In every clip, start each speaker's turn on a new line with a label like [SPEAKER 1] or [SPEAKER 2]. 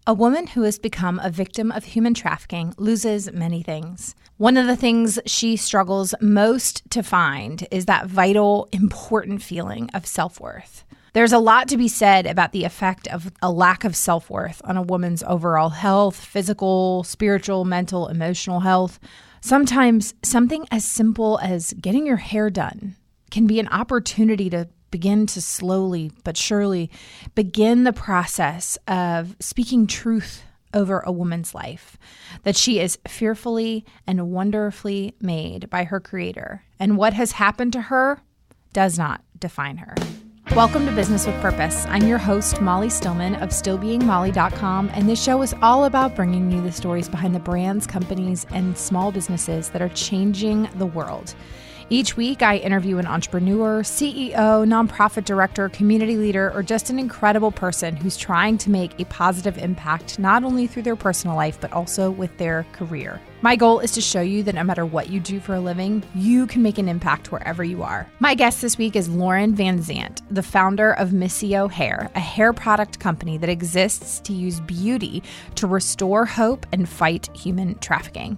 [SPEAKER 1] A woman who has become a victim of human trafficking loses many things. One of the things she struggles most to find is that vital, important feeling of self-worth. There's a lot to be said about the effect of a lack of self-worth on a woman's overall health, physical, spiritual, mental, emotional health. Sometimes something as simple as getting your hair done can be an opportunity to begin to slowly but surely begin the process of speaking truth over a woman's life, that she is fearfully and wonderfully made by her Creator, and what has happened to her does not define her. Welcome to Business with Purpose. I'm your host, Molly Stillman of stillbeingmolly.com, and this show is all about bringing you the stories behind the brands, companies, and small businesses that are changing the world. Each week, I interview an entrepreneur, CEO, nonprofit director, community leader, or just an incredible person who's trying to make a positive impact, not only through their personal life, but also with their career. My goal is to show you that no matter what you do for a living, you can make an impact wherever you are. My guest this week is Lorin van Zandt, the founder of Missio Hair, a hair product company that exists to use beauty to restore hope and fight human trafficking.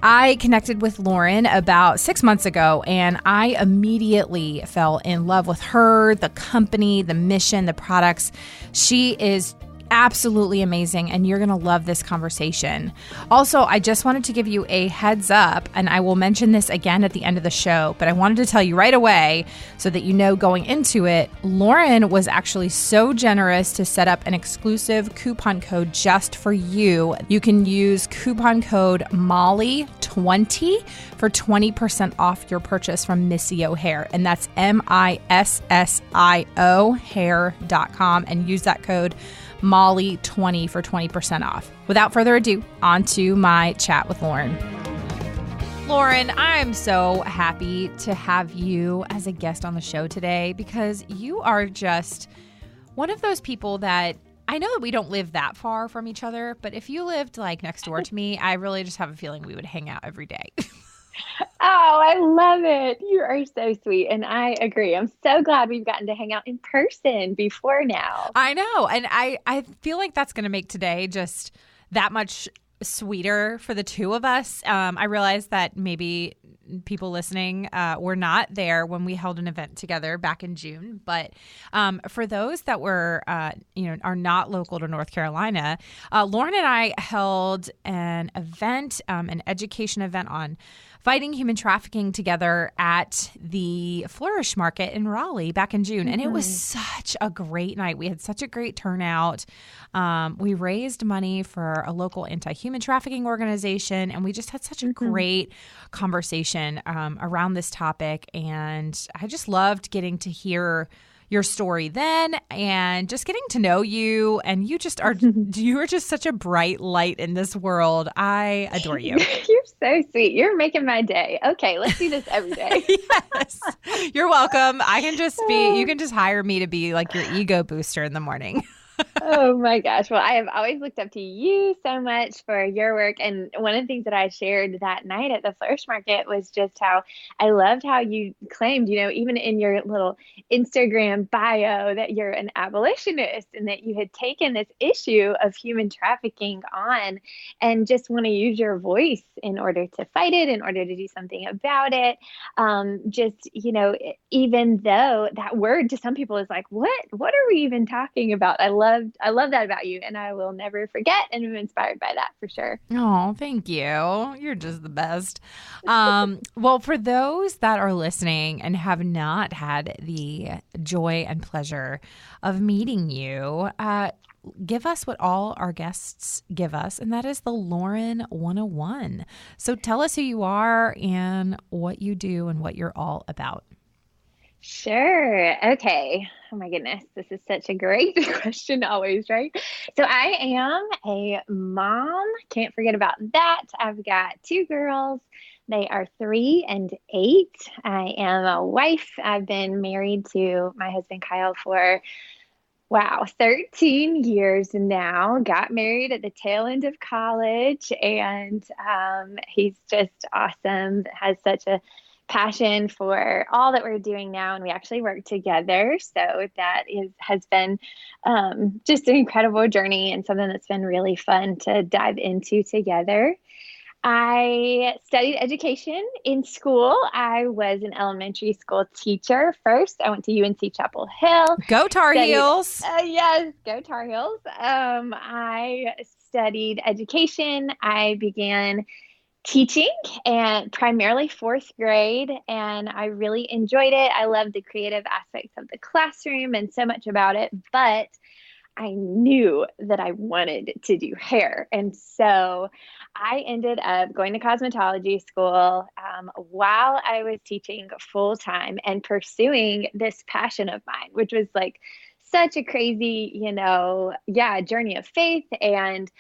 [SPEAKER 1] I connected with Lorin about 6 months ago, and I immediately fell in love with her, the company, the mission, the products. She is absolutely amazing, and you're going to love this conversation. Also, I just wanted to give you a heads up, and I will mention this again at the end of the show, but I wanted to tell you right away so that you know going into it, Lorin was actually so generous to set up an exclusive coupon code just for you. You can use coupon code MOLLY20 for 20% off your purchase from Missio Hair, and that's MISSIO hair.com, and use that code Molly20 for 20% off. Without further ado, on to my chat with Lorin. Lorin, I'm so happy to have you as a guest on the show today because you are just one of those people that I know that we don't live that far from each other, but if you lived like next door to me, I really just have a feeling we would hang out every day.
[SPEAKER 2] Oh, I love it. You are so sweet. And I agree. I'm so glad we've gotten to hang out in person before now.
[SPEAKER 1] I know. And I feel like that's going to make today just that much sweeter for the two of us. I realized that maybe people listening were not there when we held an event together back in June. But for those that were, are not local to North Carolina, Lorin and I held an event, an education event on fighting human trafficking together at the Flourish Market in Raleigh back in June. And it was such a great night. We had such a great turnout. We raised money for a local anti-human trafficking organization, and we just had such a great conversation around this topic. And I just loved getting to hear your story then and just getting to know you. And you are just such a bright light in this world. I adore you.
[SPEAKER 2] You're so sweet. You're making my day. Okay, let's do this every day.
[SPEAKER 1] Yes. You're welcome. You can just hire me to be like your ego booster in the morning.
[SPEAKER 2] Oh my gosh. Well, I have always looked up to you so much for your work. And one of the things that I shared that night at the Flourish Market was just how I loved how you claimed, even in your little Instagram bio, that you're an abolitionist and that you had taken this issue of human trafficking on and just want to use your voice in order to fight it, in order to do something about it. Even though that word to some people is like, what are we even talking about? I love that about you, and I will never forget, and I'm inspired by that for sure.
[SPEAKER 1] Oh, thank you. You're just the best. Well, for those that are listening and have not had the joy and pleasure of meeting you, give us what all our guests give us, and that is the Lorin 101. So tell us who you are and what you do and what you're all about.
[SPEAKER 2] Sure. Okay. Oh my goodness. This is such a great question always, right? So I am a mom. Can't forget about that. I've got 2 girls. They are 3 and 8. I am a wife. I've been married to my husband, Kyle, for 13 years now. Got married at the tail end of college, and he's just awesome. Has such a passion for all that we're doing now. And we actually work together. So has been just an incredible journey and something that's been really fun to dive into together. I studied education in school. I was an elementary school teacher first. I went to UNC Chapel Hill.
[SPEAKER 1] Go Tar Heels.
[SPEAKER 2] Yes, go Tar Heels. I studied education. I began teaching and primarily fourth grade, and I really enjoyed it. I loved the creative aspects of the classroom and so much about it, but I knew that I wanted to do hair. And so I ended up going to cosmetology school while I was teaching full time and pursuing this passion of mine, which was like such a crazy, journey of faith and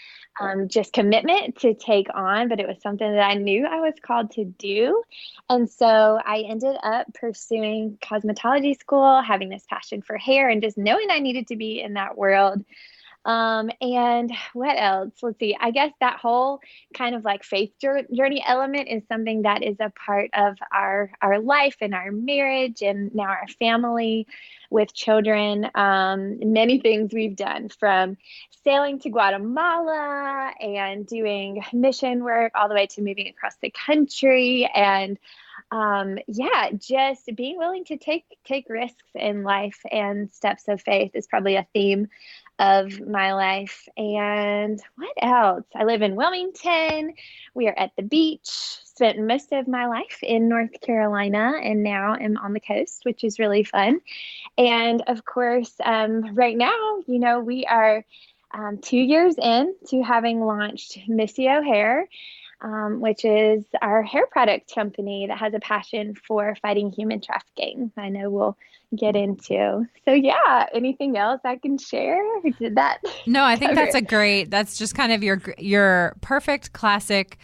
[SPEAKER 2] just commitment to take on. But it was something that I knew I was called to do. And so I ended up pursuing cosmetology school, having this passion for hair and just knowing I needed to be in that world. And what else? Let's see. I guess that whole kind of like faith journey element is something that is a part of our life and our marriage and now our family with children. Many things we've done, from sailing to Guatemala and doing mission work all the way to moving across the country. And just being willing to take risks in life, and steps of faith is probably a theme of my life. And what else? I live in Wilmington. We are at the beach. Spent most of my life in North Carolina and now am on the coast, which is really fun. And of course, right now, we are 2 years in to having launched Missio Hair, which is our hair product company that has a passion for fighting human trafficking. I know we'll get into. So yeah, anything else I can share? Did that?
[SPEAKER 1] No, I think that's just kind of your perfect classic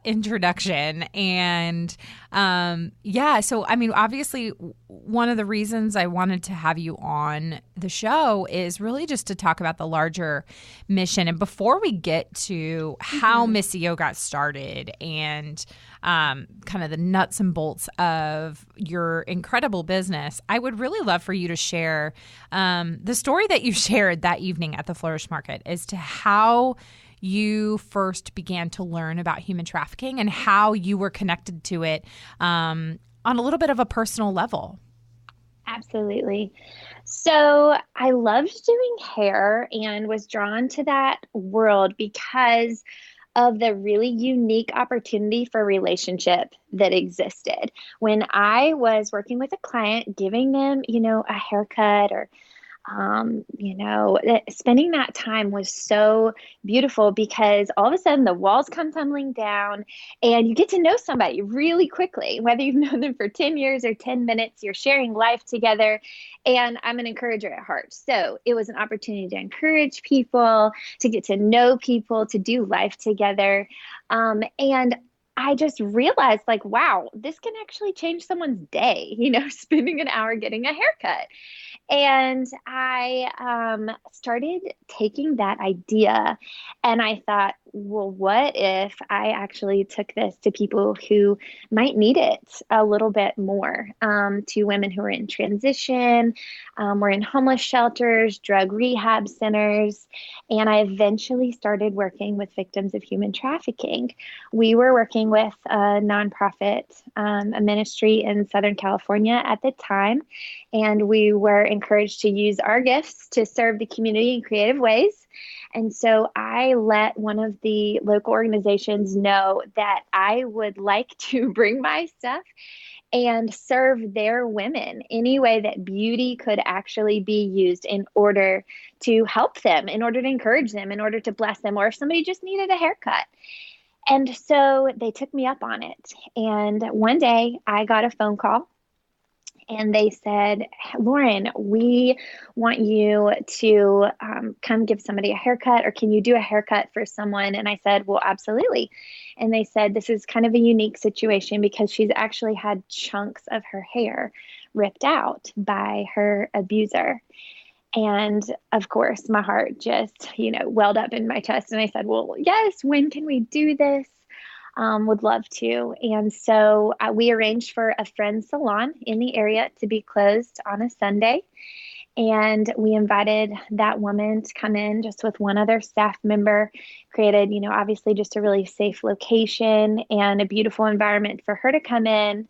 [SPEAKER 1] introduction. And so I mean, obviously one of the reasons I wanted to have you on the show is really just to talk about the larger mission. And before we get to how Missio got started and kind of the nuts and bolts of your incredible business, I would really love for you to share the story that you shared that evening at the Flourish Market as to how you first began to learn about human trafficking and how you were connected to it on a little bit of a personal level.
[SPEAKER 2] Absolutely. So I loved doing hair and was drawn to that world because of the really unique opportunity for relationship that existed. When I was working with a client, giving them, a haircut or spending that time was so beautiful because all of a sudden the walls come tumbling down and you get to know somebody really quickly. Whether you've known them for 10 years or 10 minutes, you're sharing life together. And I'm an encourager at heart. So it was an opportunity to encourage people, to get to know people, to do life together. And I just realized wow, this can actually change someone's day, spending an hour getting a haircut. And I started taking that idea and I thought, well, what if I actually took this to people who might need it a little bit more, to women who are in transition, were in homeless shelters, drug rehab centers. And I eventually started working with victims of human trafficking. We were working with a nonprofit, a ministry in Southern California at the time, and we were encouraged to use our gifts to serve the community in creative ways. And so I let one of the local organizations know that I would like to bring my stuff and serve their women any way that beauty could actually be used in order to help them, in order to encourage them, in order to bless them, or if somebody just needed a haircut. And so they took me up on it. And one day I got a phone call. And they said, Lorin, we want you to come give somebody a haircut, or can you do a haircut for someone? And I said, well, absolutely. And they said, this is kind of a unique situation because she's actually had chunks of her hair ripped out by her abuser. And of course, my heart just, welled up in my chest. And I said, well, yes, when can we do this? would love to. And so we arranged for a friend's salon in the area to be closed on a Sunday. And we invited that woman to come in just with one other staff member, created, obviously just a really safe location and a beautiful environment for her to come in.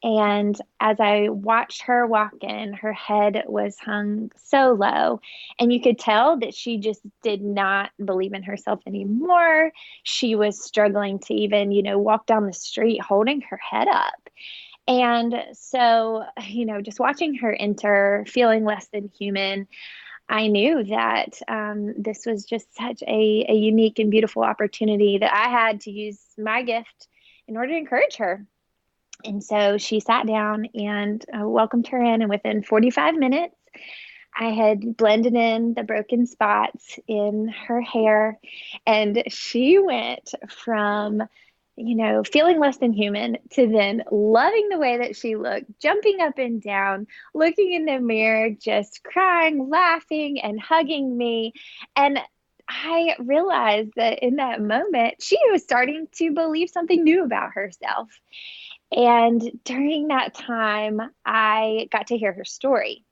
[SPEAKER 2] And as I watched her walk in, her head was hung so low. And you could tell that she just did not believe in herself anymore. She was struggling to even, walk down the street holding her head up. And so, just watching her enter, feeling less than human, I knew that this was just such a unique and beautiful opportunity that I had to use my gift in order to encourage her. And so she sat down and welcomed her in. And within 45 minutes, I had blended in the broken spots in her hair. And she went from, feeling less than human to then loving the way that she looked, jumping up and down, looking in the mirror, just crying, laughing, and hugging me. And I realized that in that moment, she was starting to believe something new about herself. And during that time, I got to hear her story.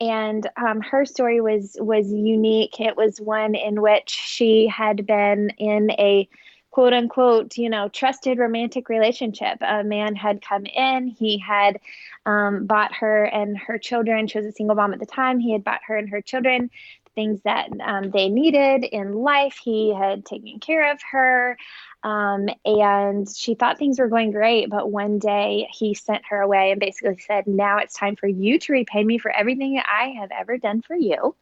[SPEAKER 2] And her story was unique. It was one in which she had been in a quote unquote, trusted romantic relationship. A man had come in, he had bought her and her children. She was a single mom at the time. He had bought her and her children things that they needed in life. He had taken care of her. And she thought things were going great. But one day he sent her away and basically said, now it's time for you to repay me for everything I have ever done for you.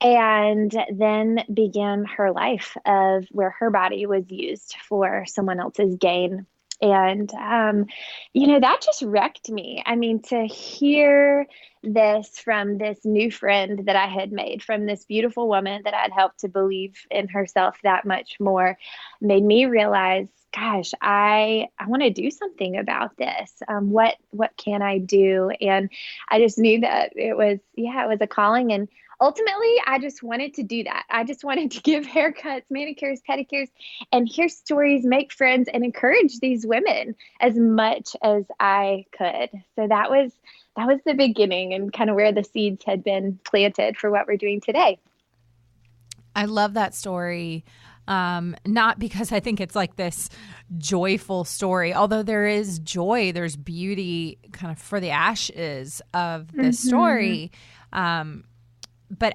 [SPEAKER 2] And then began her life of where her body was used for someone else's gain. And, that just wrecked me. I mean, to hear this from this new friend that I had made, from this beautiful woman that I'd helped to believe in herself that much more, made me realize, gosh, I want to do something about this. What can I do? And I just knew that it was a calling. And ultimately, I just wanted to do that. I just wanted to give haircuts, manicures, pedicures, and hear stories, make friends, and encourage these women as much as I could. So that was the beginning and kind of where the seeds had been planted for what we're doing today.
[SPEAKER 1] I love that story. Not because I think it's like this joyful story, although there is joy, there's beauty kind of for the ashes of this story. But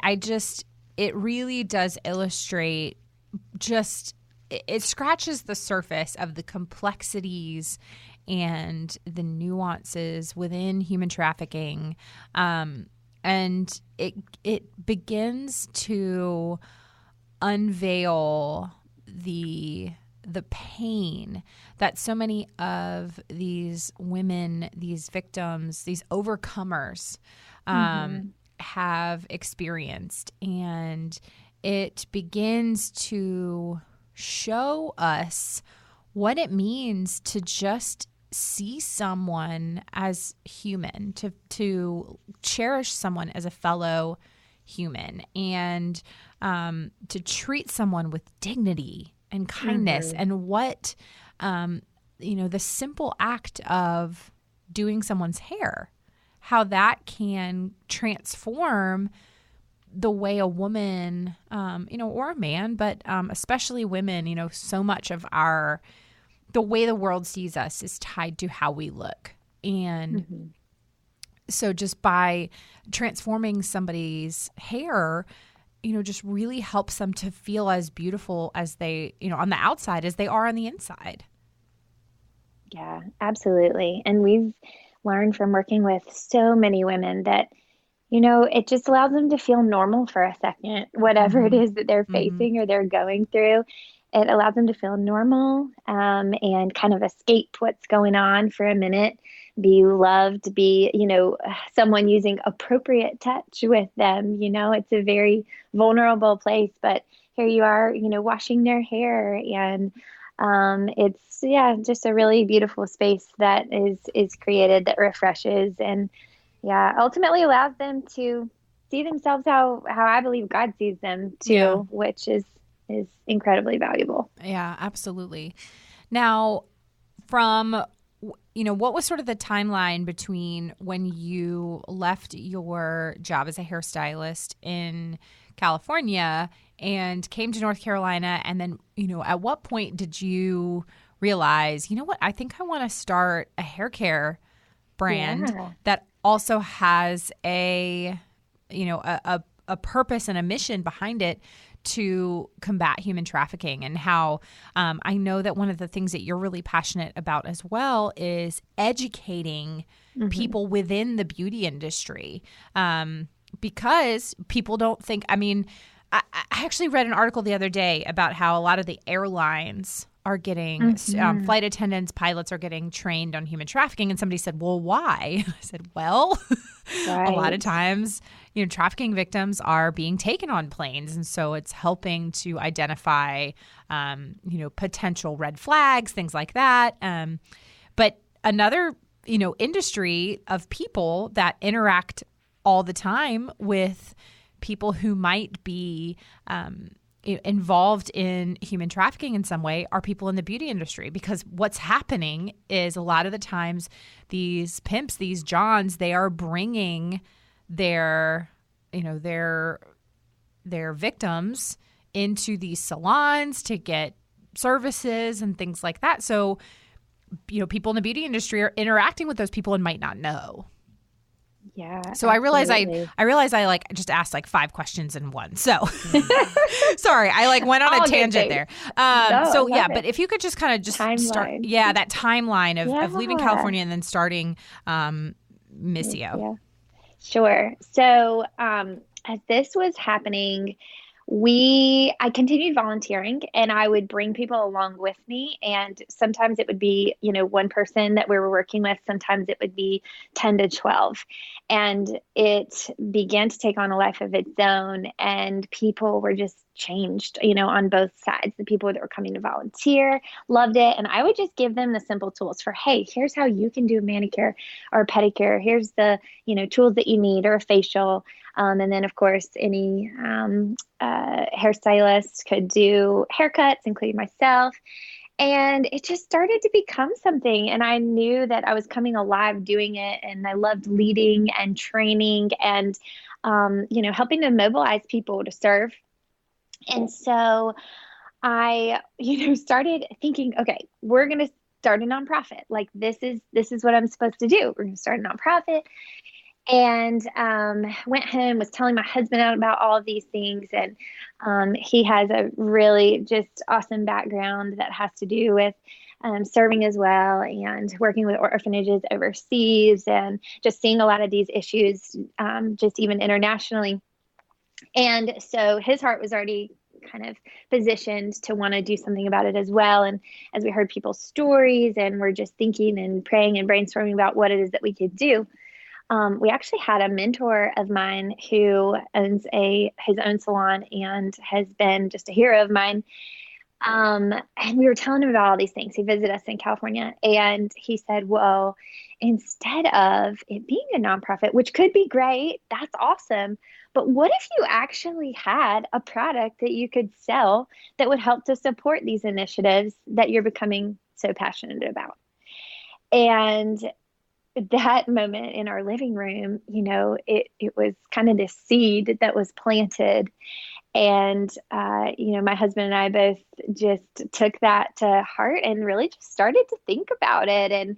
[SPEAKER 1] it really does illustrate it scratches the surface of the complexities and the nuances within human trafficking. And it begins to unveil the pain that so many of these women, these victims, these overcomers, have experienced. And it begins to show us what it means to just see someone as human, to cherish someone as a fellow human, and to treat someone with dignity and kindness, and what the simple act of doing someone's hair, how that can transform the way a woman, or a man, but especially women, so much of the way the world sees us is tied to how we look. And so just by transforming somebody's hair, just really helps them to feel as beautiful as they, on the outside as they are on the inside.
[SPEAKER 2] Yeah, absolutely. And we've learned from working with so many women that, it just allows them to feel normal for a second, whatever it is that they're facing or they're going through. It allows them to feel normal and kind of escape what's going on for a minute, be loved, be, someone using appropriate touch with them. It's a very vulnerable place, but here you are, washing their hair, and it's, just a really beautiful space that is created that refreshes and, ultimately allows them to see themselves how I believe God sees them too, which is incredibly valuable.
[SPEAKER 1] Yeah, absolutely. Now, what was sort of the timeline between when you left your job as a hairstylist in California and came to North Carolina? And then, at what point did you realize, I think I want to start a hair care brand that also has a purpose and a mission behind it to combat human trafficking, and how I know that one of the things that you're really passionate about as well is educating people within the beauty industry, because people don't think, I actually read an article the other day about how a lot of the airlines are getting flight attendants, pilots are getting trained on human trafficking. And somebody said, well, why? I said, well, a lot of times, trafficking victims are being taken on planes. And so it's helping to identify, potential red flags, things like that. But another, industry of people that interact all the time with people who might be involved in human trafficking in some way are people in the beauty industry, because what's happening is a lot of the times these pimps, these Johns, they are bringing their victims into these salons to get services and things like that. So, people in the beauty industry are interacting with those people and might not know.
[SPEAKER 2] Yeah.
[SPEAKER 1] So I realize I just asked 5 questions in one. So sorry, I went on a tangent there. But if you could just kind of
[SPEAKER 2] timeline.
[SPEAKER 1] Start, that timeline of leaving California and then starting Missio.
[SPEAKER 2] Yeah. Sure. So as this was happening, I continued volunteering, and I would bring people along with me. And sometimes it would be, one person that we were working with. Sometimes it would be 10 to 12. And it began to take on a life of its own. And people were just changed, on both sides. The people that were coming to volunteer loved it. And I would just give them the simple tools for, hey, here's how you can do a manicure or a pedicure. Here's the, tools that you need, or a facial. And then, of course, any hairstylist could do haircuts, including myself. And it just started to become something. And I knew that I was coming alive doing it. And I loved leading and training and, helping to mobilize people to serve. And so I, started thinking, okay, we're going to start a nonprofit. This is what I'm supposed to do. We're going to start a nonprofit. And went home, was telling my husband about all of these things. And he has a really just awesome background that has to do with serving as well, and working with orphanages overseas, and just seeing a lot of these issues, just even internationally. And so his heart was already kind of positioned to want to do something about it as well. And as we heard people's stories and we're just thinking and praying and brainstorming about what it is that we could do, we actually had a mentor of mine who owns his own salon and has been just a hero of mine. And we were telling him about all these things. He visited us in California, and he said, well, instead of it being a nonprofit, which could be great, that's awesome. But what if you actually had a product that you could sell that would help to support these initiatives that you're becoming so passionate about? And that moment in our living room, it was kind of this seed that was planted. And, my husband and I both just took that to heart and really just started to think about it. And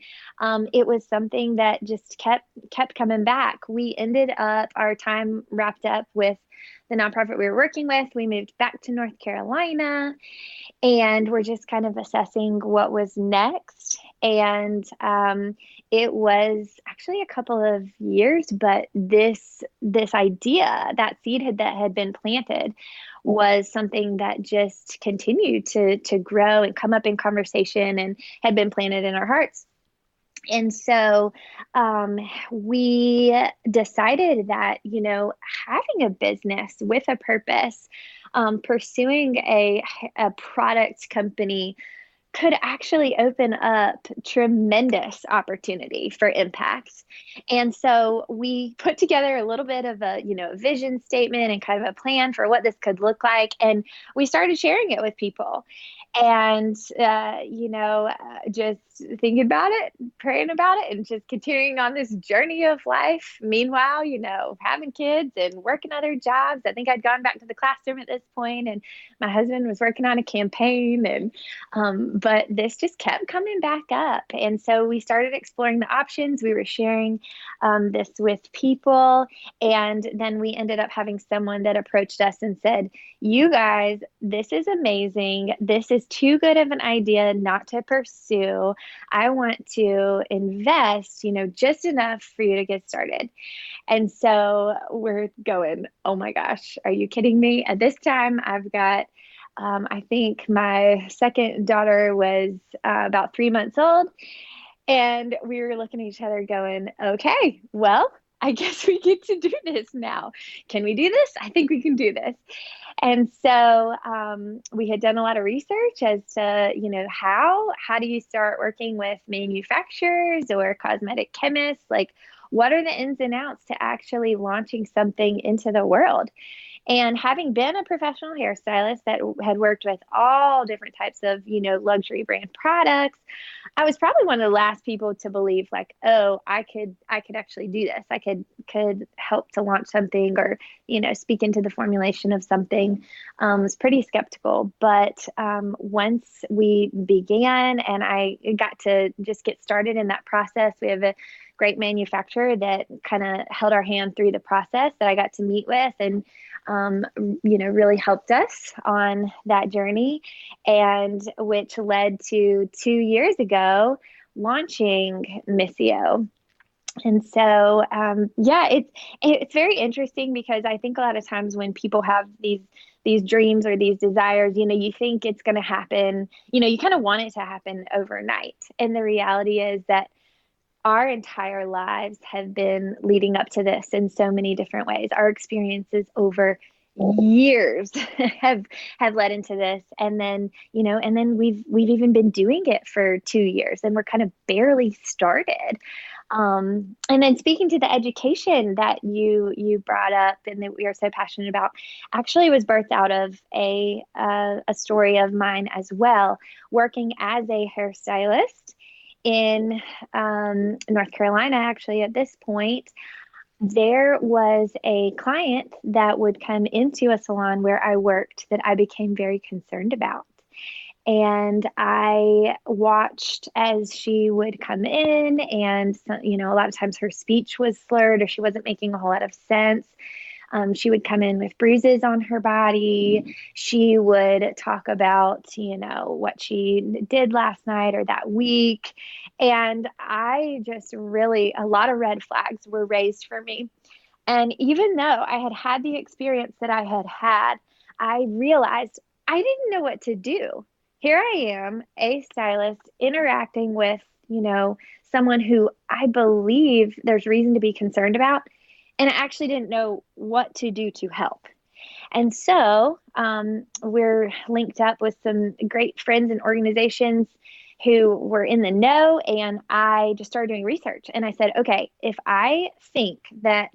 [SPEAKER 2] it was something that just kept coming back. We ended up, our time wrapped up with the nonprofit we were working with. We moved back to North Carolina, and we're just kind of assessing what was next. And it was actually a couple of years, but this idea, that seed that had been planted, was something that just continued to grow and come up in conversation and had been planted in our hearts. And so we decided that, having a business with a purpose, pursuing a product company could actually open up tremendous opportunity for impact. And so we put together a little bit of a, vision statement and kind of a plan for what this could look like. And we started sharing it with people. And, just thinking about it, praying about it, and just continuing on this journey of life. Meanwhile, having kids and working other jobs. I think I'd gone back to the classroom at this point, and my husband was working on a campaign. But this just kept coming back up. And so we started exploring the options. We were sharing this with people. And then we ended up having someone that approached us and said, you guys, this is amazing. This is too good of an idea not to pursue. I want to invest, just enough for you to get started. And so we're going, oh my gosh, are you kidding me? At this time, I've got, I think my second daughter was about 3 months old. And we were looking at each other going, okay, well, I guess we get to do this now. Can we do this? I think we can do this. And so we had done a lot of research as to, how do you start working with manufacturers or cosmetic chemists? Like, what are the ins and outs to actually launching something into the world? And having been a professional hairstylist that had worked with all different types of, luxury brand products, I was probably one of the last people to believe like, oh, I could actually do this. I could help to launch something or, speak into the formulation of something. Was pretty skeptical. But once we began and I got to just get started in that process, we have a great manufacturer that kind of held our hand through the process that I got to meet with and really helped us on that journey, and which led to 2 years ago launching Missio. And so, it's very interesting because I think a lot of times when people have these dreams or these desires, you think it's going to happen, you kind of want it to happen overnight. And the reality is that our entire lives have been leading up to this in so many different ways. Our experiences over years have led into this. And then, we've even been doing it for 2 years and we're kind of barely started. And then speaking to the education that you brought up and that we are so passionate about, actually was birthed out of a story of mine as well, working as a hairstylist in North Carolina. Actually, at this point, there was a client that would come into a salon where I worked that I became very concerned about. And I watched as she would come in and, a lot of times her speech was slurred or she wasn't making a whole lot of sense. She would come in with bruises on her body. She would talk about, what she did last night or that week. And I just really, a lot of red flags were raised for me. And even though I had had the experience that I had had, I realized I didn't know what to do. Here I am, a stylist interacting with, someone who I believe there's reason to be concerned about. And I actually didn't know what to do to help. And so we're linked up with some great friends and organizations who were in the know. And I just started doing research. And I said, okay, if I think that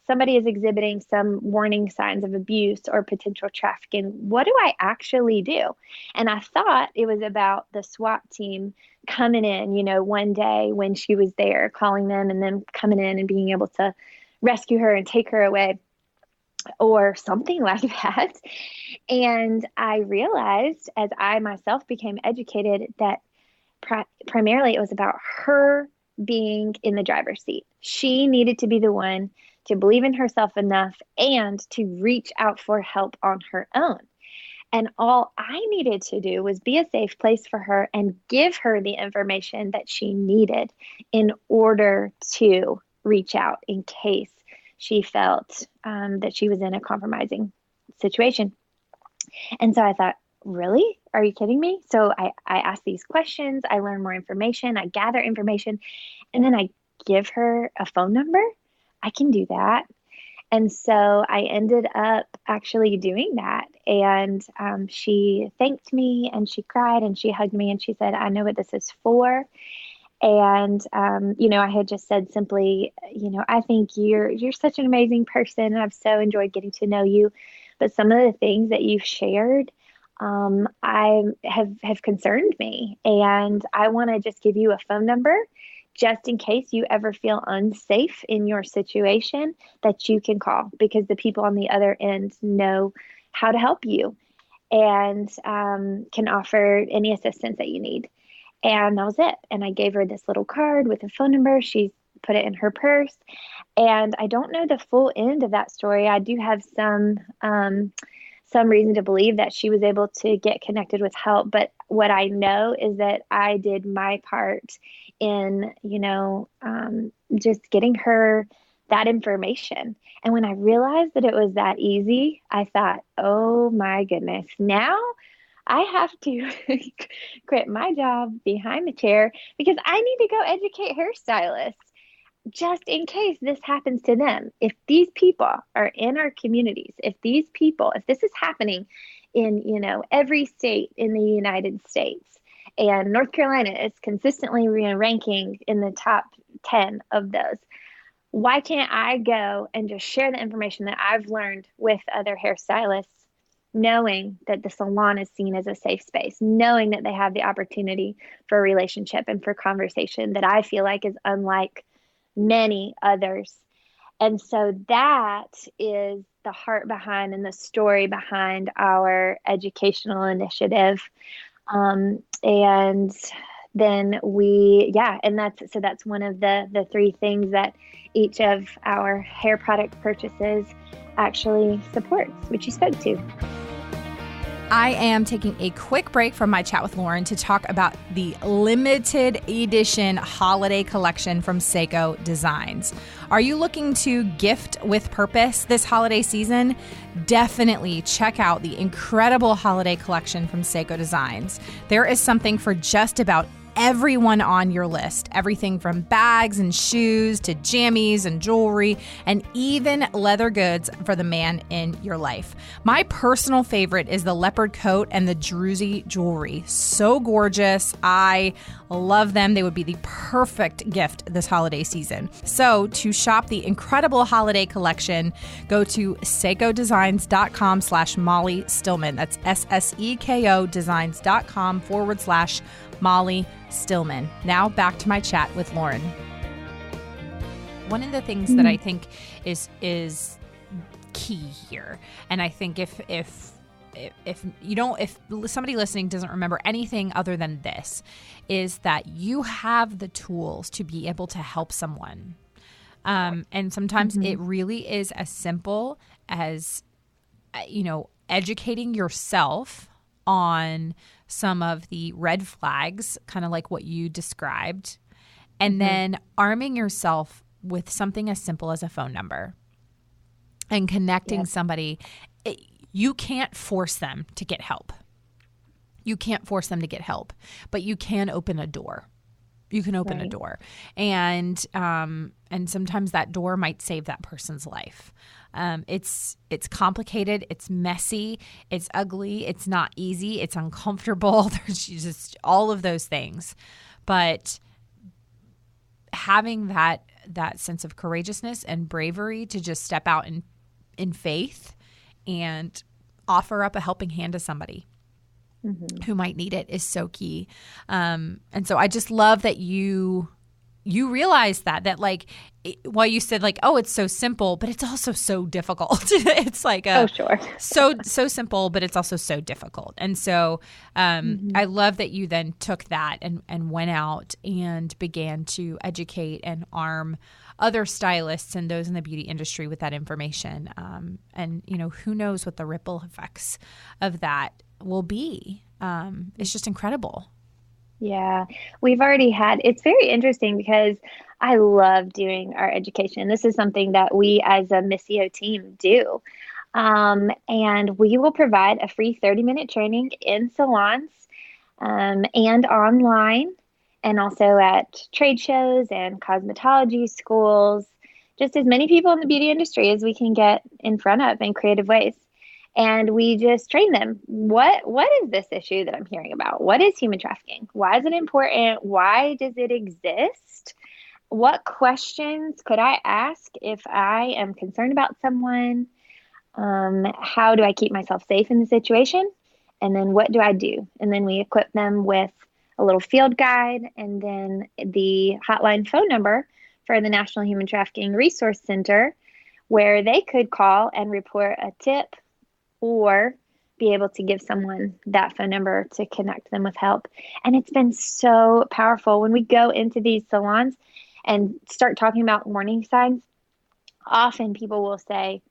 [SPEAKER 2] somebody is exhibiting some warning signs of abuse or potential trafficking, what do I actually do? And I thought it was about the SWAT team coming in, one day when she was there, calling them and then coming in and being able to rescue her and take her away or something like that. And I realized as I myself became educated that primarily it was about her being in the driver's seat. She needed to be the one to believe in herself enough and to reach out for help on her own. And all I needed to do was be a safe place for her and give her the information that she needed in order to reach out in case she felt that she was in a compromising situation. And so I thought, really? Are you kidding me? So I ask these questions, I learn more information, I gather information, and then I give her a phone number. I can do that. And so I ended up actually doing that. And she thanked me and she cried and she hugged me and she said, I know what this is for. And, I had just said simply, I think you're such an amazing person. And I've so enjoyed getting to know you. But some of the things that you've shared, I have concerned me. And I want to just give you a phone number just in case you ever feel unsafe in your situation that you can call, because the people on the other end know how to help you and can offer any assistance that you need. And that was it. And I gave her this little card with a phone number. She put it in her purse. And I don't know the full end of that story. I do have some reason to believe that she was able to get connected with help. But what I know is that I did my part in, just getting her that information. And when I realized that it was that easy, I thought, oh my goodness, now I have to quit my job behind the chair because I need to go educate hairstylists just in case this happens to them. If these people are in our communities, if this is happening in, every state in the United States, and North Carolina is consistently ranking in the top 10 of those, why can't I go and just share the information that I've learned with other hairstylists, knowing that the salon is seen as a safe space, knowing that they have the opportunity for a relationship and for conversation that I feel like is unlike many others. And so that is the heart behind and the story behind our educational initiative. And then that's one of the three things that each of our hair product purchases actually supports, which you spoke to.
[SPEAKER 1] I am taking a quick break from my chat with Lorin to talk about the limited edition holiday collection from Seiko Designs. Are you looking to gift with purpose this holiday season? Definitely check out the incredible holiday collection from Seiko Designs. There is something for just about everyone on your list. Everything from bags and shoes to jammies and jewelry and even leather goods for the man in your life. My personal favorite is the leopard coat and the druzy jewelry. So gorgeous. I love them. They would be the perfect gift this holiday season. So to shop the incredible holiday collection, go to seikodesigns.com/Molly Stillman. That's SSEKO designs.com/Molly Stillman. Now back to my chat with Lorin. One of the things that I think is key here, and I think if somebody listening doesn't remember anything other than this, is that you have the tools to be able to help someone. And sometimes it really is as simple as, educating yourself on some of the red flags, kind of like what you described, and then arming yourself with something as simple as a phone number and connecting somebody. You can't force them to get help. You can't force them to get help, but you can open a door. You can open a door, and sometimes that door might save that person's life. It's complicated. It's messy. It's ugly. It's not easy. It's uncomfortable. There's just all of those things, but having that sense of courageousness and bravery to just step out in faith and offer up a helping hand to somebody who might need it is so key. And so I just love that you realize that like, while you said like, oh, it's so simple, but it's also so difficult. It's like, so simple, but it's also so difficult. And so I love that you then took that and went out and began to educate and arm other stylists and those in the beauty industry with that information. And, who knows what the ripple effects of that will be. It's just incredible.
[SPEAKER 2] Yeah, we've already had, it's very interesting because I love doing our education. This is something that we as a Missio team do. And we will provide a free 30-minute training in salons and online, and also at trade shows and cosmetology schools, just as many people in the beauty industry as we can get in front of in creative ways. And we just train them. What is this issue that I'm hearing about? What is human trafficking? Why is it important? Why does it exist? What questions could I ask if I am concerned about someone? How do I keep myself safe in the situation? And then what do I do? And then we equip them with a little field guide and then the hotline phone number for the National Human Trafficking Resource Center, where they could call and report a tip or be able to give someone that phone number to connect them with help. And it's been so powerful. When we go into these salons and start talking about warning signs, often people will say,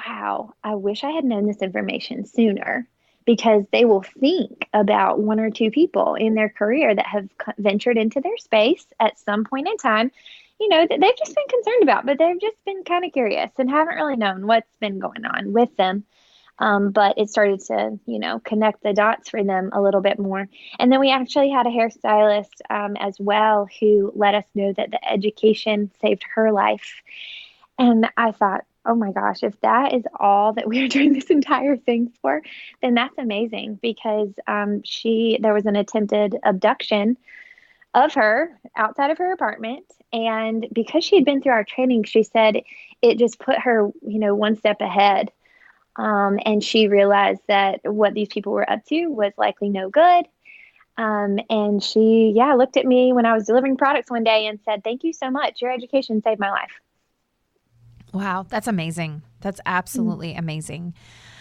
[SPEAKER 2] wow, I wish I had known this information sooner, because they will think about one or two people in their career that have ventured into their space at some point in time, that they've just been concerned about, but they've just been kind of curious and haven't really known what's been going on with them. But it started to, connect the dots for them a little bit more. And then we actually had a hairstylist as well who let us know that the education saved her life. And I thought, oh my gosh, if that is all that we are doing this entire thing for, then that's amazing, because there was an attempted abduction of her outside of her apartment. And because she had been through our training, she said it just put her, one step ahead. And she realized that what these people were up to was likely no good. And she, looked at me when I was delivering products one day and said, "Thank you so much. Your education saved my life."
[SPEAKER 1] Wow, that's amazing. That's absolutely amazing.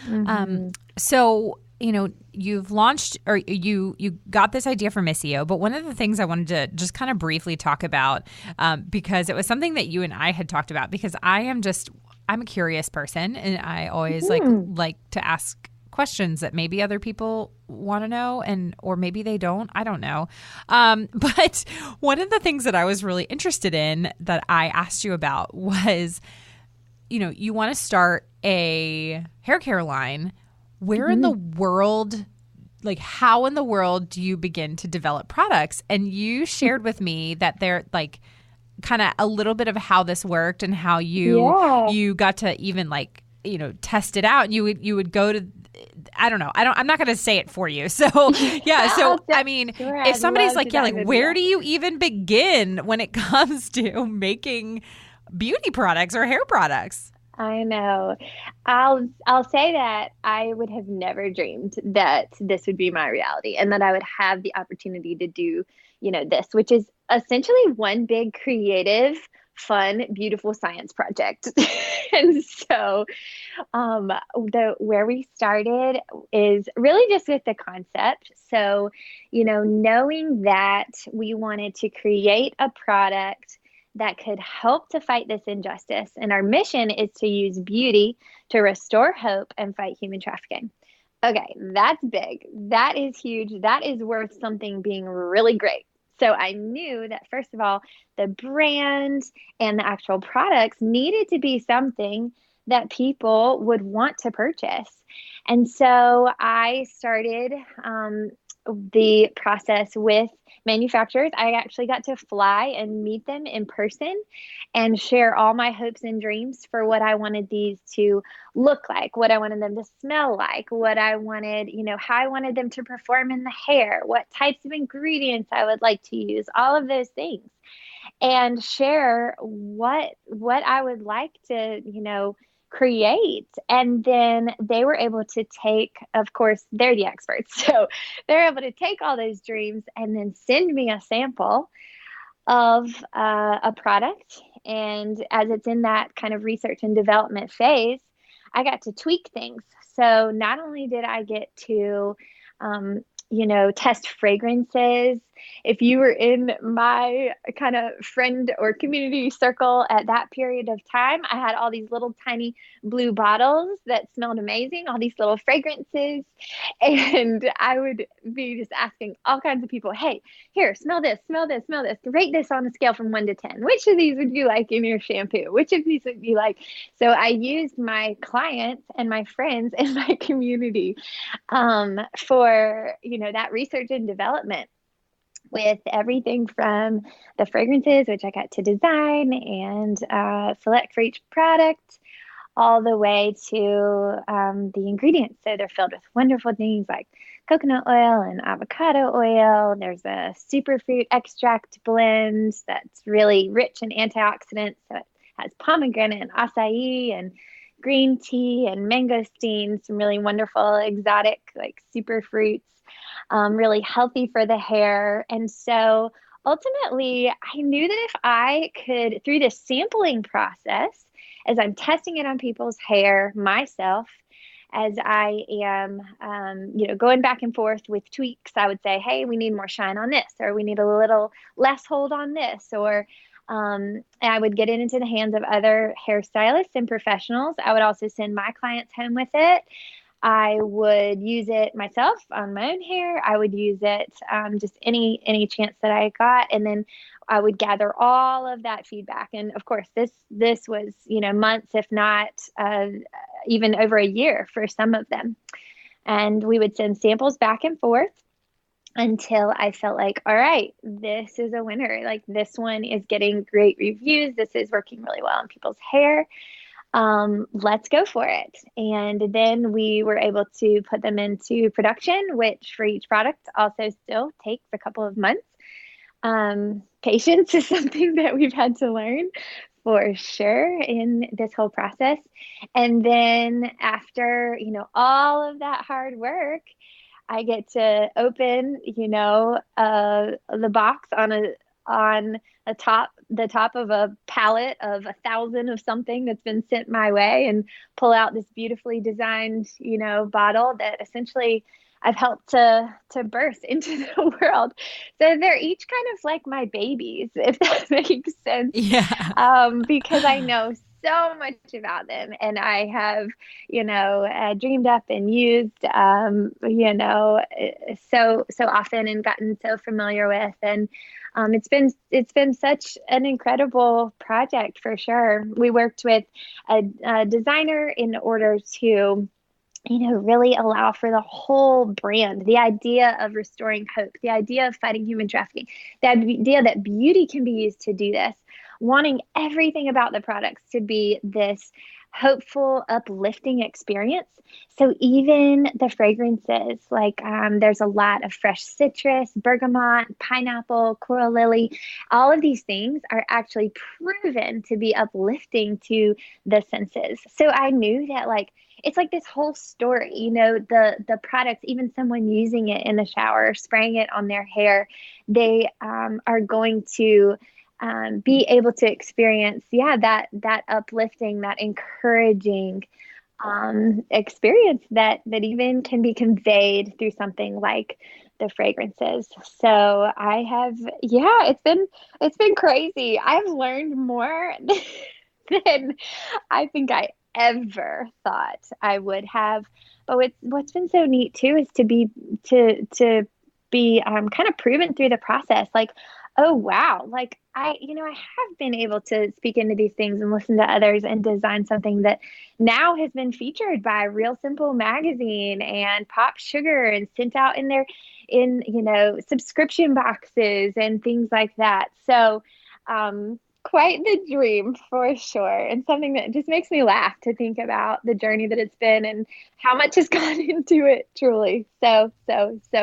[SPEAKER 2] Mm-hmm.
[SPEAKER 1] So, you've launched, or you got this idea for Missio, but one of the things I wanted to just kind of briefly talk about, because it was something that you and I had talked about, because I'm a curious person, and I always like to ask questions that maybe other people want to know, or maybe they don't. I don't know. But one of the things that I was really interested in that I asked you about was, you want to start a hair care line. Where in the world, how in the world do you begin to develop products? And you shared with me that they're kind of a little bit of how this worked and how you got to even test it out. And you would go to, I don't know. I'm not going to say it for you. So yeah. So I mean, if somebody's where do you even begin when it comes to making beauty products or hair products?
[SPEAKER 2] I know. I'll say that I would have never dreamed that this would be my reality and that I would have the opportunity to do, this, which is essentially one big creative, fun, beautiful science project. And so where we started is really just with the concept. So, knowing that we wanted to create a product that could help to fight this injustice. And our mission is to use beauty to restore hope and fight human trafficking. Okay, that's big. That is huge. That is worth something being really great. So I knew that, first of all, the brand and the actual products needed to be something that people would want to purchase. And so I started the process with manufacturers. I actually got to fly and meet them in person and share all my hopes and dreams for what I wanted these to look like, what I wanted them to smell like, what I wanted, how I wanted them to perform in the hair, what types of ingredients I would like to use, all of those things, and share what I would like to, create. And then they were able to take, of course, they're the experts. So they're able to take all those dreams and then send me a sample of a product. And as it's in that kind of research and development phase, I got to tweak things. So not only did I get to, test fragrances. If you were in my kind of friend or community circle at that period of time, I had all these little tiny blue bottles that smelled amazing, all these little fragrances. And I would be just asking all kinds of people, hey, here, smell this, smell this, smell this. Rate this on a scale from 1 to 10. Which of these would you like in your shampoo? Which of these would you like? So I used my clients and my friends in my community for, that research and development. with everything from the fragrances, which I got to design and select for each product, all the way to the ingredients. So they're filled with wonderful things like coconut oil and avocado oil. There's a superfruit extract blend that's really rich in antioxidants. So it has pomegranate and acai and green tea and mangosteen, some really wonderful exotic like super fruits, really healthy for the hair. And so ultimately, I knew that if I could, through this sampling process, as I'm testing it on people's hair myself, as I am, going back and forth with tweaks, I would say, hey, we need more shine on this, or we need a little less hold on this, or I would get it into the hands of other hairstylists and professionals. I would also send my clients home with it. I would use it myself on my own hair. I would use it just any chance that I got, and then I would gather all of that feedback. And of course, this was months, if not even over a year for some of them. And we would send samples back and forth until I felt like, all right, this is a winner. Like, this one is getting great reviews. This is working really well on people's hair. Let's go for it. And then we were able to put them into production, which for each product also still takes a couple of months. Patience is something that we've had to learn for sure in this whole process. And then after, all of that hard work, I get to open, the box on the top of a pallet of 1,000 of something that's been sent my way, and pull out this beautifully designed, bottle that essentially I've helped to birth into the world. So they're each kind of like my babies, if that makes sense.
[SPEAKER 1] Yeah.
[SPEAKER 2] Because I know so much about them, and I have, dreamed up and used, so often and gotten so familiar with. And it's been such an incredible project for sure. We worked with a designer in order to really allow for the whole brand, the idea of restoring hope, the idea of fighting human trafficking, the idea that beauty can be used to do this, wanting everything about the products to be this hopeful, uplifting experience. So even the fragrances, like there's a lot of fresh citrus, bergamot, pineapple, coral lily. All of these things are actually proven to be uplifting to the senses. So I knew that it's like this whole story, the products, even someone using it in the shower, spraying it on their hair, they are going to be able to experience, that uplifting, that encouraging experience that even can be conveyed through something like the fragrances. So I have, it's been crazy. I've learned more than I think I ever thought I would have. But what's been so neat too is to be kind of proven through the process. Like, oh wow, like I have been able to speak into these things and listen to others and design something that now has been featured by Real Simple magazine and Pop Sugar and sent out in subscription boxes and things like that. So quite the dream for sure, and something that just makes me laugh to think about the journey that it's been and how much has gone into it. Truly, so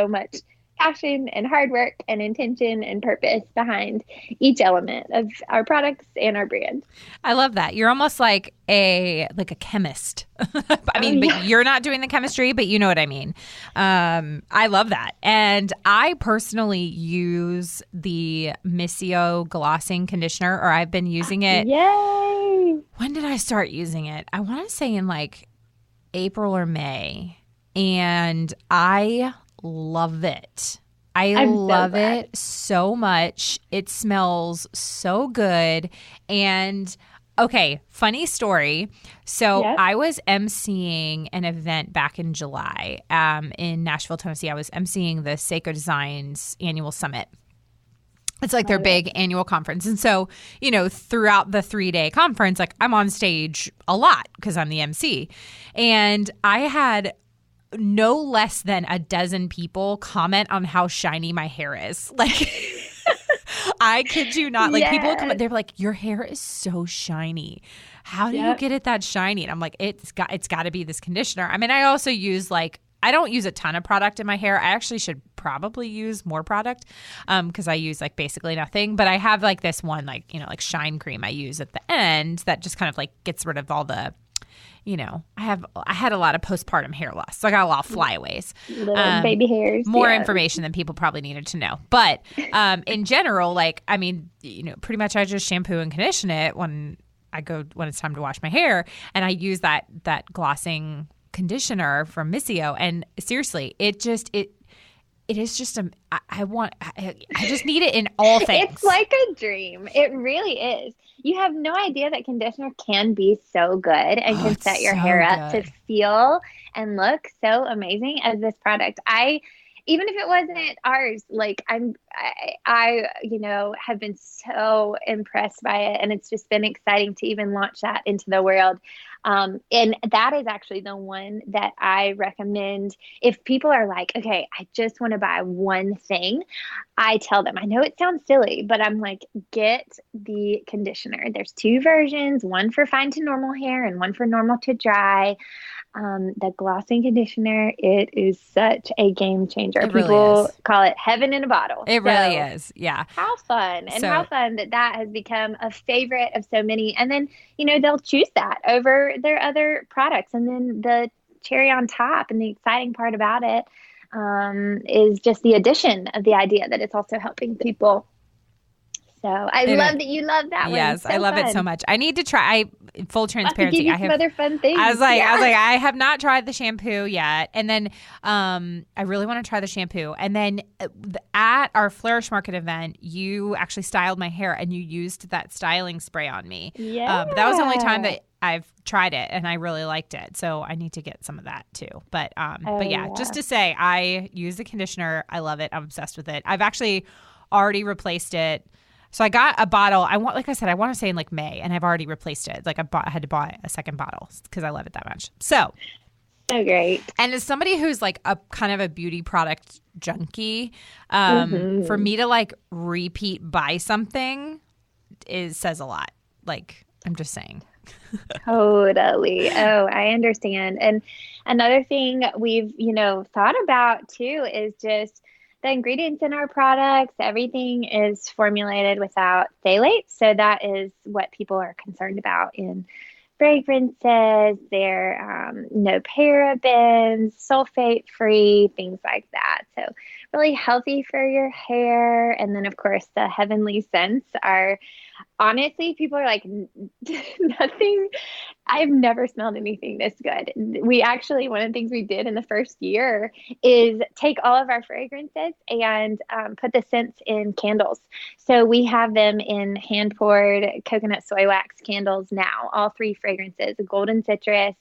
[SPEAKER 2] much passion and hard work and intention and purpose behind each element of our products and our brand.
[SPEAKER 1] I love that. You're almost like a chemist. But you're not doing the chemistry, but you know what I mean. I love that. And I personally use the Missio glossing conditioner, or I've been using it.
[SPEAKER 2] Yay!
[SPEAKER 1] When did I start using it? I want to say in April or May. And I love it. I love it so much. It smells so good. And okay, funny story. So I was emceeing an event back in July in Nashville, Tennessee. I was emceeing the Seiko Designs annual summit. It's like their big annual conference. And so, throughout the 3-day conference, I'm on stage a lot because I'm the MC. And I had no less than a dozen people comment on how shiny my hair is. Like, I kid you not. Like, people come, they're like, your hair is so shiny. How do you get it that shiny? And I'm like, it's got to be this conditioner. I mean, I also use I don't use a ton of product in my hair. I actually should probably use more product because I use like basically nothing. But I have like this one like shine cream I use at the end that just kind of like gets rid of all the, I had a lot of postpartum hair loss. So I got a lot of flyaways.
[SPEAKER 2] Little baby hairs.
[SPEAKER 1] More information than people probably needed to know. But in general, like, I mean, pretty much I just shampoo and condition it when it's time to wash my hair. And I use that glossing conditioner from Missio, and seriously, it is just I just need it in all things.
[SPEAKER 2] It's like a dream. It really is. You have no idea that conditioner can be so good and can set your hair up to feel and look so amazing as this product. Even if it wasn't ours, like I have been so impressed by it, and it's just been exciting to even launch that into the world. And that is actually the one that I recommend if people are like, okay, I just want to buy one thing. I tell them, I know it sounds silly, but I'm like, get the conditioner. There's 2 versions, one for fine to normal hair and one for normal to dry. The glossing conditioner, it is such a game changer. People call it heaven in a bottle.
[SPEAKER 1] It really is. Yeah.
[SPEAKER 2] How fun. And how fun that has become a favorite of so many. And then, they'll choose that over their other products. And then the cherry on top and the exciting part about it is just the addition of the idea that it's also helping people. So I love that you love that one.
[SPEAKER 1] Yes, I love it so much. I need to try. Full transparency,
[SPEAKER 2] I have some other fun things.
[SPEAKER 1] I was like, I have not tried the shampoo yet, and then I really want to try the shampoo. And then at our Flourish Market event, you actually styled my hair, and you used that styling spray on me.
[SPEAKER 2] Yeah,
[SPEAKER 1] but that was the only time that I've tried it, and I really liked it. So I need to get some of that too. But yeah, just to say, I use the conditioner. I love it. I'm obsessed with it. I've actually already replaced it. So I got a bottle. I want to say in like May, and I've already replaced it. Like I had to buy a second bottle because I love it that much. So
[SPEAKER 2] great.
[SPEAKER 1] And as somebody who's like a kind of a beauty product junkie, for me to like repeat buy something says a lot. Like, I'm just saying.
[SPEAKER 2] Totally. Oh, I understand. And another thing we've, thought about too is just the ingredients in our products. Everything is formulated without phthalates. So that is what people are concerned about in fragrances. They're no parabens, sulfate free, things like that. So really healthy for your hair. And then of course the heavenly scents are, honestly, people are like, nothing. I've never smelled anything this good. We actually, one of the things we did in the first year is take all of our fragrances and put the scents in candles. So we have them in hand poured coconut soy wax candles now, all 3 fragrances, a golden citrus,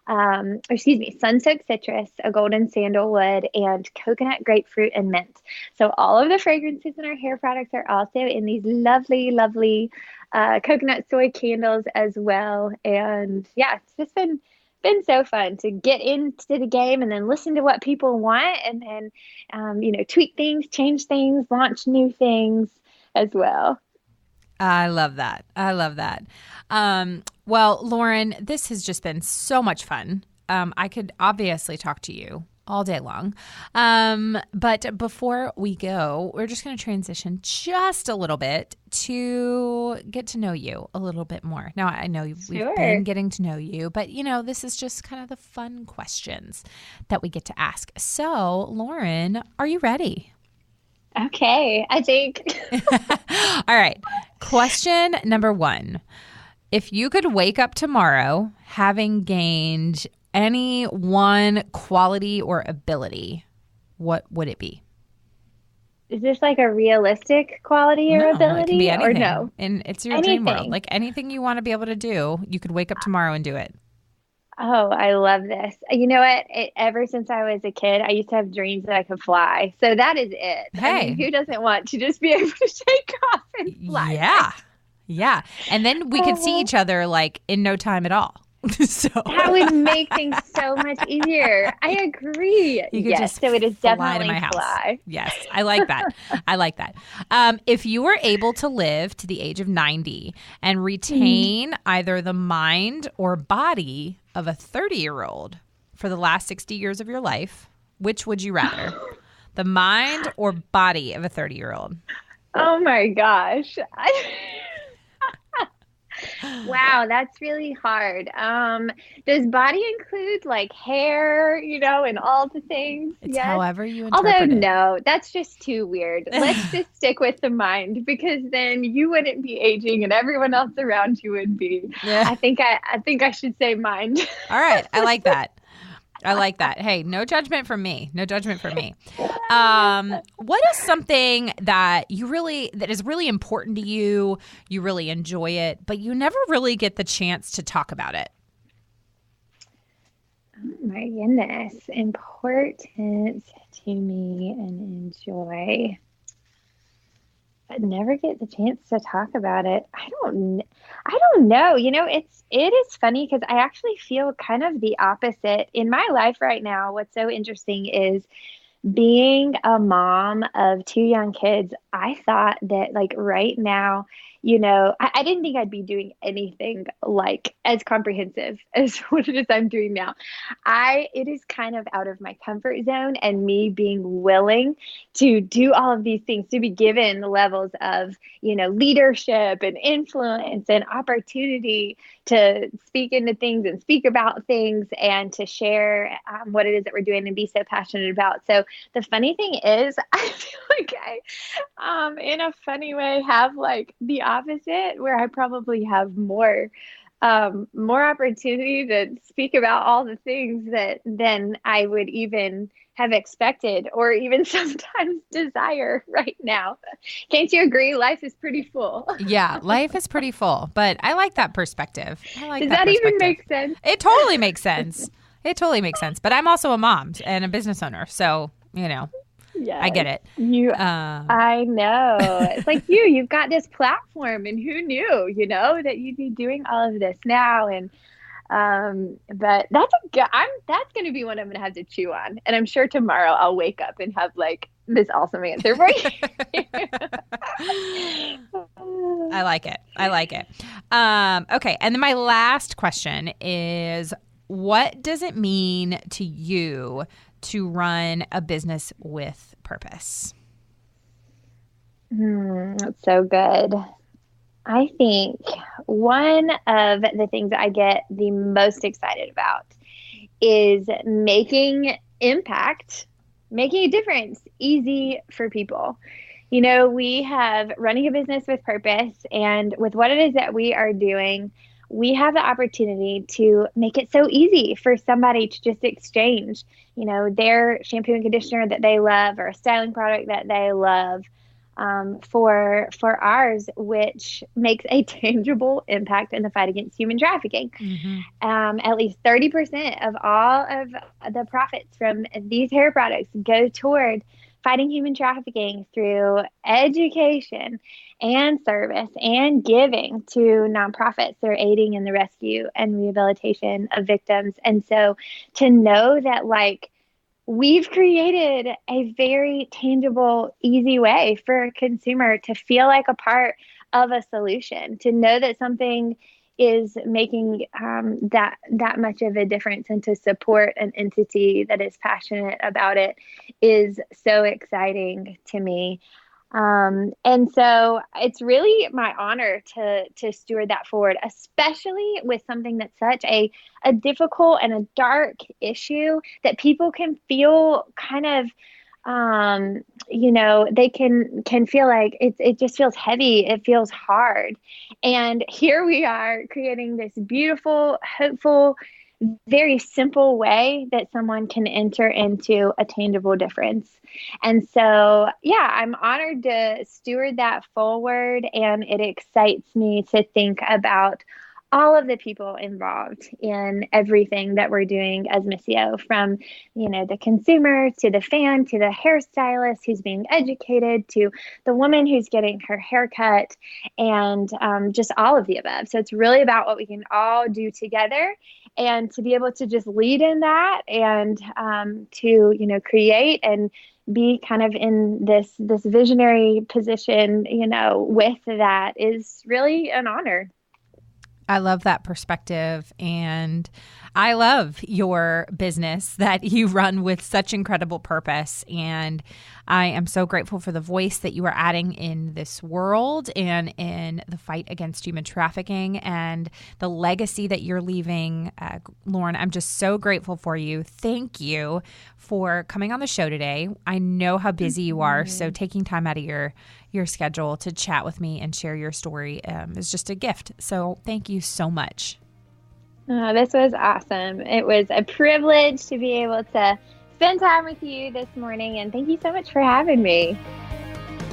[SPEAKER 2] sun-soaked citrus, a golden sandalwood, and coconut, grapefruit, and mint. So all of the fragrances in our hair products are also in these lovely, lovely coconut soy candles as well. And yeah, it's just been so fun to get into the game and then listen to what people want and then, tweak things, change things, launch new things as well.
[SPEAKER 1] I love that. Well, Lorin, this has just been so much fun. I could obviously talk to you all day long. But before we go, we're just going to transition just a little bit to get to know you a little bit more. Now, I know we've been getting to know you, but, this is just kind of the fun questions that we get to ask. So, Lorin, are you ready?
[SPEAKER 2] Okay, I think.
[SPEAKER 1] All right. Question number 1. If you could wake up tomorrow having gained any one quality or ability, what would it be?
[SPEAKER 2] Is this like a realistic quality or ability?
[SPEAKER 1] It can be anything.
[SPEAKER 2] Or no?
[SPEAKER 1] And it's your dream world. Like anything you want to be able to do, you could wake up tomorrow and do it.
[SPEAKER 2] Oh, I love this. You know what? Ever since I was a kid, I used to have dreams that I could fly. So that is it.
[SPEAKER 1] Hey.
[SPEAKER 2] I mean, who doesn't want to just be able to take off and fly?
[SPEAKER 1] Yeah. And then we could see each other like in no time at all. So
[SPEAKER 2] that would make things so much easier. I agree.
[SPEAKER 1] you could just
[SPEAKER 2] so it is
[SPEAKER 1] fly
[SPEAKER 2] definitely
[SPEAKER 1] to my house.
[SPEAKER 2] fly.
[SPEAKER 1] Yes, I like that. I like that. If you were able to live to the age of 90 and retain either the mind or body of a 30-year-old for the last 60 years of your life, which would you rather? The mind or body of a 30-year-old?
[SPEAKER 2] Oh my gosh. Wow, that's really hard. Does body include like hair, and all the things?
[SPEAKER 1] It's
[SPEAKER 2] yes.
[SPEAKER 1] however you interpret
[SPEAKER 2] Although,
[SPEAKER 1] it.
[SPEAKER 2] no, that's just too weird. Let's just stick with the mind, because then you wouldn't be aging and everyone else around you would be.
[SPEAKER 1] Yeah.
[SPEAKER 2] I think I should say mind.
[SPEAKER 1] All right. I like that. I like that. Hey, no judgment from me. No judgment from me. What is something that is really important to you? You really enjoy it, but you never really get the chance to talk about it.
[SPEAKER 2] Oh my goodness. Important to me and enjoy, but never get the chance to talk about it. I don't know. It is funny because I actually feel kind of the opposite in my life right now. What's so interesting is being a mom of 2 young kids. I thought that like right now, I didn't think I'd be doing anything like as comprehensive as what it is I'm doing now. It is kind of out of my comfort zone, and me being willing to do all of these things, to be given the levels of, leadership and influence and opportunity to speak into things and speak about things and to share what it is that we're doing and be so passionate about. So the funny thing is, I feel like I, in a funny way, have like the opposite, where I probably have more opportunity to speak about all the things than I would even have expected or even sometimes desire right now. Can't you agree? Life is pretty full.
[SPEAKER 1] Yeah, life is pretty full, but I like that perspective.
[SPEAKER 2] Does that even make sense?
[SPEAKER 1] It totally makes sense. It totally makes sense. But I'm also a mom and a business owner, so
[SPEAKER 2] Yes.
[SPEAKER 1] I get it.
[SPEAKER 2] I know. It's like you've got this platform, and who knew, that you'd be doing all of this now. And but that's going to be one I'm going to have to chew on. And I'm sure tomorrow I'll wake up and have like this awesome answer for you.
[SPEAKER 1] I like it. Okay. And then my last question is, what does it mean to you to run a business with purpose?
[SPEAKER 2] That's so good. I think one of the things that I get the most excited about is making impact, making a difference easy for people. We have running a business with purpose, and with what it is that we are doing, we have the opportunity to make it so easy for somebody to just exchange, their shampoo and conditioner that they love or a styling product that they love for ours, which makes a tangible impact in the fight against human trafficking. At least 30% of all of the profits from these hair products go toward fighting human trafficking through education and service and giving to nonprofits that are aiding in the rescue and rehabilitation of victims. And so to know that we've created a very tangible, easy way for a consumer to feel like a part of a solution, to know that something is making that much of a difference, and to support an entity that is passionate about it is so exciting to me. And so it's really my honor to steward that forward, especially with something that's such a difficult and a dark issue that people can feel kind of, they can feel like it just feels heavy. It feels hard. And here we are creating this beautiful, hopeful, very simple way that someone can enter into a tangible difference. And so, I'm honored to steward that forward. And it excites me to think about all of the people involved in everything that we're doing as Missio, from, the consumer to the fan to the hairstylist who's being educated to the woman who's getting her hair cut, and just all of the above. So it's really about what we can all do together, and to be able to just lead in that, and to, create and be kind of in this visionary position, with that is really an honor.
[SPEAKER 1] I love that perspective, and I love your business that you run with such incredible purpose, and I am so grateful for the voice that you are adding in this world and in the fight against human trafficking and the legacy that you're leaving. Lorin, I'm just so grateful for you. Thank you for coming on the show today. I know how busy you are, so taking time out of your schedule to chat with me and share your story is just a gift. So thank you so much.
[SPEAKER 2] Oh, this was awesome. It was a privilege to be able to spend time with you this morning, and thank you so much for having me.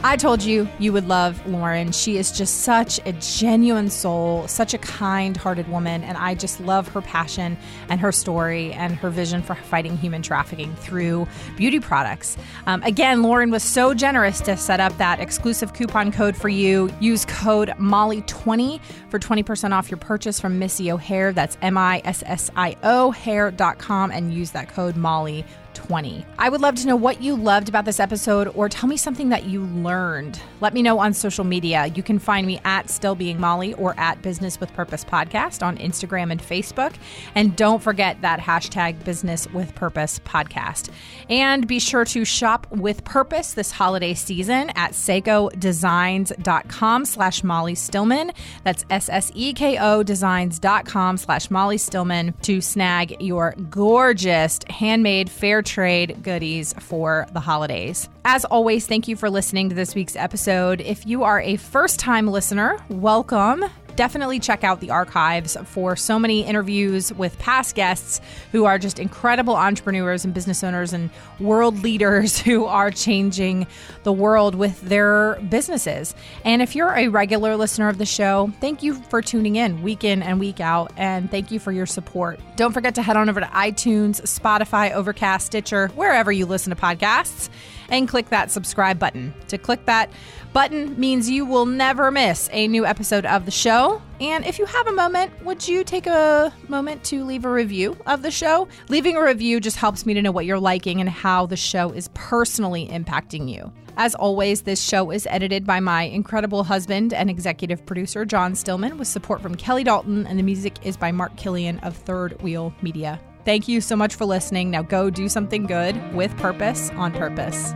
[SPEAKER 1] I told you you would love Lorin. She is just such a genuine soul, such a kind-hearted woman, and I just love her passion and her story and her vision for fighting human trafficking through beauty products. Again, Lorin was so generous to set up that exclusive coupon code for you. Use code MOLLY20 for 20% off your purchase from Missio Hair. That's MISSIO hair.com, and use that code MOLLY20. I would love to know what you loved about this episode, or tell me something that you learned. Let me know on social media. You can find me at Still Being Molly or at Business with Purpose Podcast on Instagram and Facebook. And don't forget that hashtag Business with Purpose Podcast. And be sure to shop with purpose this holiday season at SeikoDesigns.com/Molly Stillman. That's SSEKO Designs.com/Molly Stillman to snag your gorgeous handmade fair trade goodies for the holidays. As always, thank you for listening to this week's episode. If you are a first-time listener, welcome. Definitely check out the archives for so many interviews with past guests who are just incredible entrepreneurs and business owners and world leaders who are changing the world with their businesses. And if you're a regular listener of the show, thank you for tuning in and week out, and thank you for your support. Don't forget to head on over to iTunes, Spotify, Overcast, Stitcher, wherever you listen to podcasts, and click that subscribe button. To click that button means you will never miss a new episode of the show. And if you have a moment, would you take a moment to leave a review of the show? Leaving a review just helps me to know what you're liking and how the show is personally impacting you. As always, this show is edited by my incredible husband and executive producer, John Stillman, with support from Kelly Dalton, and the music is by Mark Killian of Third Wheel Media. Thank you so much for listening. Now go do something good with purpose on purpose.